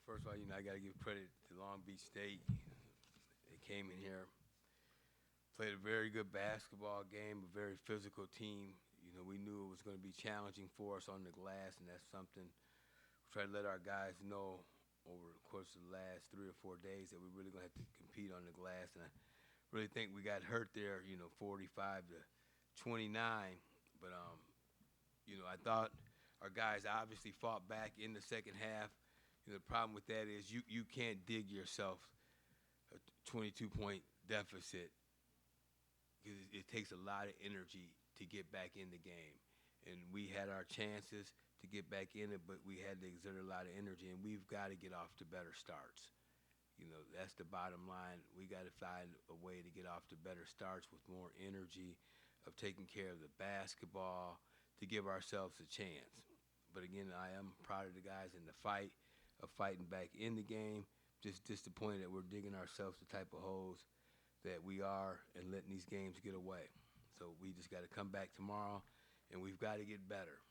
First of all, I got to give credit to Long Beach State. They came in here, played a very good basketball game, a very physical team. We knew it was going to be challenging for us on the glass, and that's something we try to let our guys know over the course of the last 3 or 4 days that we're really going to have to compete on the glass. And I really think we got hurt there, 45 to 29. But I thought our guys obviously fought back in the second half. The problem with that is you can't dig yourself a 22-point deficit because it takes a lot of energy to get back in the game. And we had our chances to get back in it, but we had to exert a lot of energy, and we've got to get off to better starts. That's the bottom line. We got to find a way to get off to better starts with more energy, of taking care of the basketball, to give ourselves a chance. But again, I am proud of the guys in the fight, of fighting back in the game. Just disappointed that we're digging ourselves the type of holes that we are and letting these games get away. So we just got to come back tomorrow, and we've got to get better.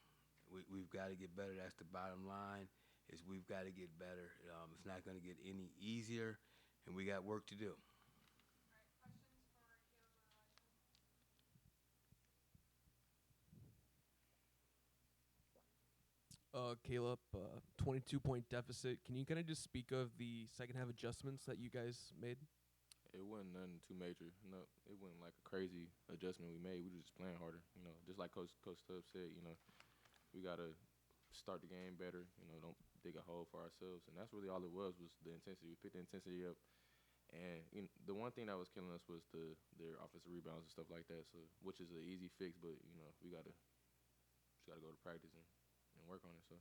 We've got to get better. That's the bottom line, is we've got to get better. It's not going to get any easier, and we got work to do. Caleb, 22-point deficit. Can you kind of just speak of the second half adjustments that you guys made? It wasn't nothing too major. No, it wasn't like a crazy adjustment we made. We were just playing harder. Just like Coach Tubbs said. We gotta start the game better. Don't dig a hole for ourselves. And that's really all it was the intensity. We picked the intensity up, and the one thing that was killing us was their offensive rebounds and stuff like that. So, which is an easy fix, but we just gotta go to practice and work on it. So.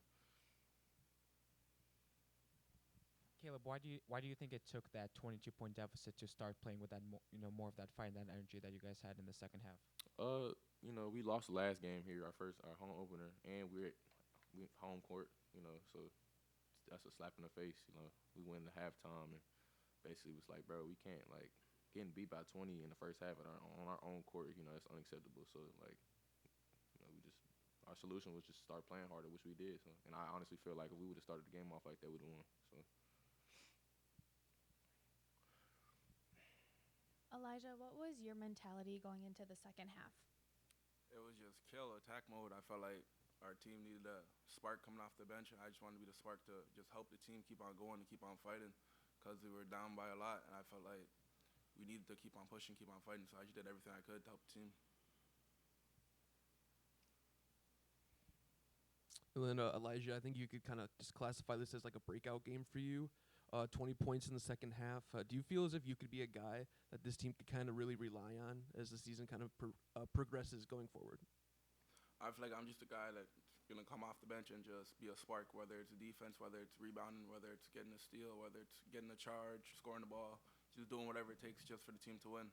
Caleb, why do you think it took that 22-point deficit to start playing with that more of that fight and that energy that you guys had in the second half? We lost the last game here, our home opener, and we home court. So that's a slap in the face. We went into halftime and basically was like, bro, we can't getting beat by 20 in the first half on our own court. That's unacceptable. So our solution was just start playing harder, which we did. So, and I honestly feel like if we would have started the game off like that, we'd have won. So. Elijah, what was your mentality going into the second half? It was just kill attack mode. I felt like our team needed a spark coming off the bench, and I just wanted to be the spark to just help the team keep on going and keep on fighting, because we were down by a lot, and I felt like we needed to keep on pushing, keep on fighting. So I just did everything I could to help the team. And then Elijah, I think you could kind of just classify this as like a breakout game for you. 20 points in the second half. Do you feel as if you could be a guy that this team could kind of really rely on as the season kind of progresses going forward? I feel like I'm just a guy that's going to come off the bench and just be a spark, whether it's defense, whether it's rebounding, whether it's getting a steal, whether it's getting a charge, scoring the ball, just doing whatever it takes just for the team to win.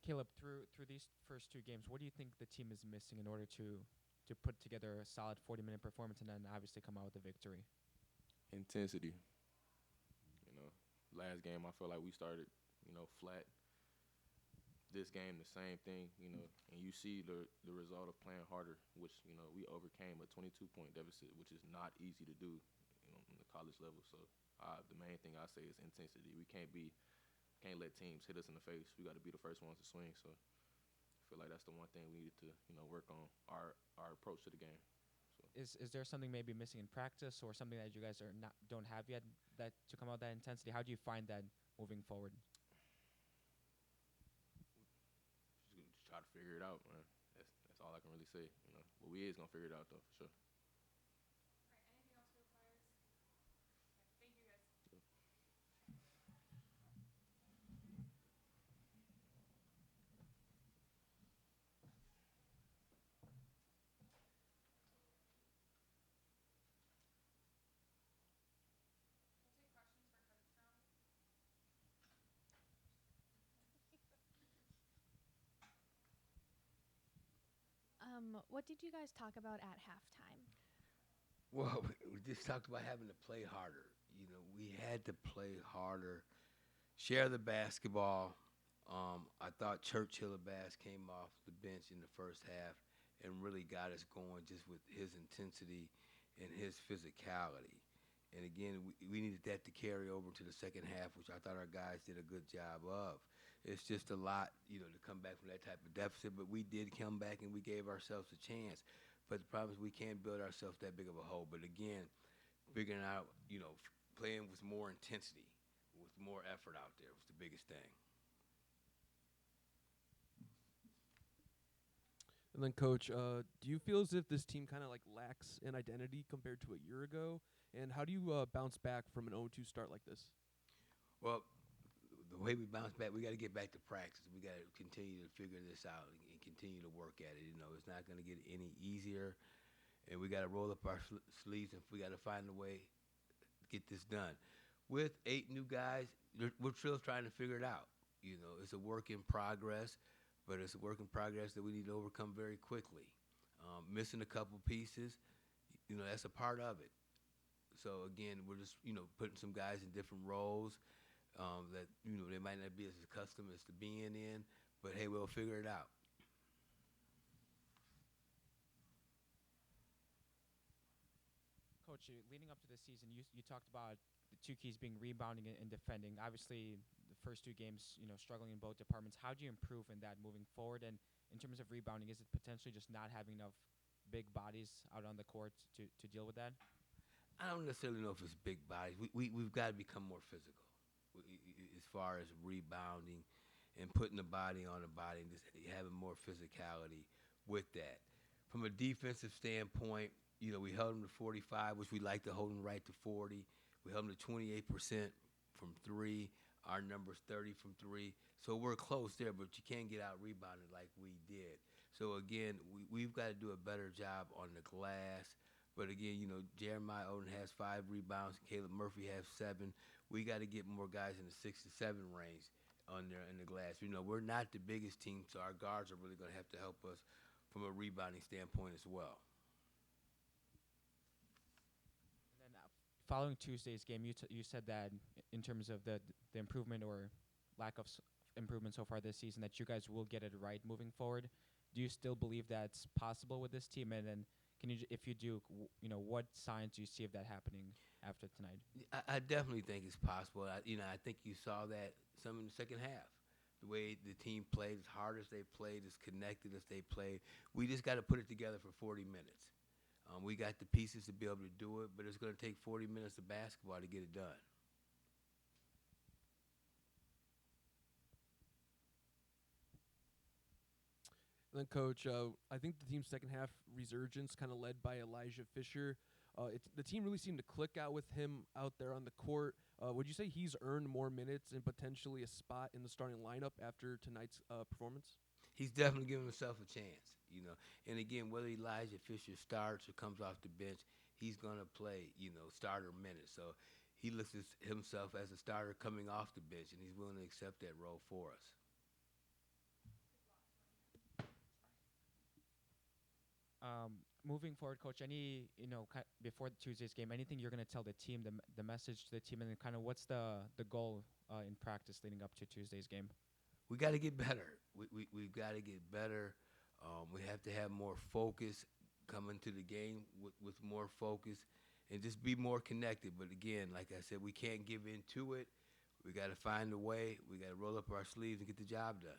Caleb, through these first two games, what do you think the team is missing in order to put together a solid 40-minute performance and then obviously come out with a victory? Intensity. Last game I feel like we started, flat. This game the same thing, and you see the result of playing harder, which we overcame a 22-point deficit, which is not easy to do, in the college level. So the main thing I say is intensity. We can't let teams hit us in the face. We got to be the first ones to swing. So I feel like that's the one thing we needed to work on our approach to the game. So. Is there something maybe missing in practice or something that you guys don't have yet that to come out that intensity? How do you find that moving forward? Just try to figure it out, man. That's all I can really say. But we is gonna figure it out though, for sure. What did you guys talk about at halftime? Well, we just talked about having to play harder. We had to play harder, share the basketball. I thought Churchill Abbas came off the bench in the first half and really got us going just with his intensity and his physicality. And again, we needed that to carry over to the second half, which I thought our guys did a good job of. It's just a lot, to come back from that type of deficit, but we did come back and we gave ourselves a chance. But the problem is we can't build ourselves that big of a hole. But again, figuring out, playing with more intensity, with more effort out there was the biggest thing. And then, Coach, do you feel as if this team kind of like lacks an identity compared to a year ago? And how do you bounce back from an 0-2 start like this? Well, the way we bounce back, we got to get back to practice. We got to continue to figure this out and continue to work at it. It's not going to get any easier, and we got to roll up our sleeves, and we got to find a way to get this done. With 8 new guys, we're still trying to figure it out. It's a work in progress, but it's a work in progress that we need to overcome very quickly. Missing a couple pieces, that's a part of it. So again, we're just putting some guys in different roles that they might not be as accustomed as to being in, but hey, we'll figure it out. Coach, leading up to this season, you talked about the 2 keys being rebounding and defending. Obviously, the first 2 games, struggling in both departments. How do you improve in that moving forward? And in terms of rebounding, is it potentially just not having enough big bodies out on the court to deal with that? I don't necessarily know if it's big bodies. We've got to become more physical as far as rebounding and putting the body on the body and just having more physicality with that. From a defensive standpoint, we held them to 45, which we like to hold them right to 40. We held them to 28% from 3. Our number's 30 from 3. So we're close there, but you can't get out rebounded like we did. So again, we've got to do a better job on the glass. But again, Jeremiah Odom has 5 rebounds. Caleb Murphy has 7. We got to get more guys in the 6 to 7 range on there in the glass. We're not the biggest team, so our guards are really going to have to help us from a rebounding standpoint as well. And then following Tuesday's game, you said that in terms of the improvement or lack of improvement so far this season, that you guys will get it right moving forward. Do you still believe that's possible with this team? And then can you, if you do, what signs do you see of that happening after tonight? I definitely think it's possible. I think you saw that some in the second half. The way the team played, as hard as they played, as connected as they played. We just got to put it together for 40 minutes. We got the pieces to be able to do it, but it's going to take 40 minutes of basketball to get it done. And then, Coach, I think the team's second half resurgence, kind of led by Elijah Fisher. The team really seemed to click out with him out there on the court. Would you say he's earned more minutes and potentially a spot in the starting lineup after tonight's performance? He's definitely giving himself a chance, And again, whether Elijah Fisher starts or comes off the bench, he's going to play, starter minutes. So he looks at himself as a starter coming off the bench, and he's willing to accept that role for us. Moving forward, Coach, before Tuesday's game, anything you're going to tell the team, the message to the team, and then kind of what's the goal in practice leading up to Tuesday's game? We got to get better. We've got to get better. We have to have more focus, come into the game with more focus, and just be more connected. But again, like I said, we can't give in to it. We got to find a way. We got to roll up our sleeves and get the job done.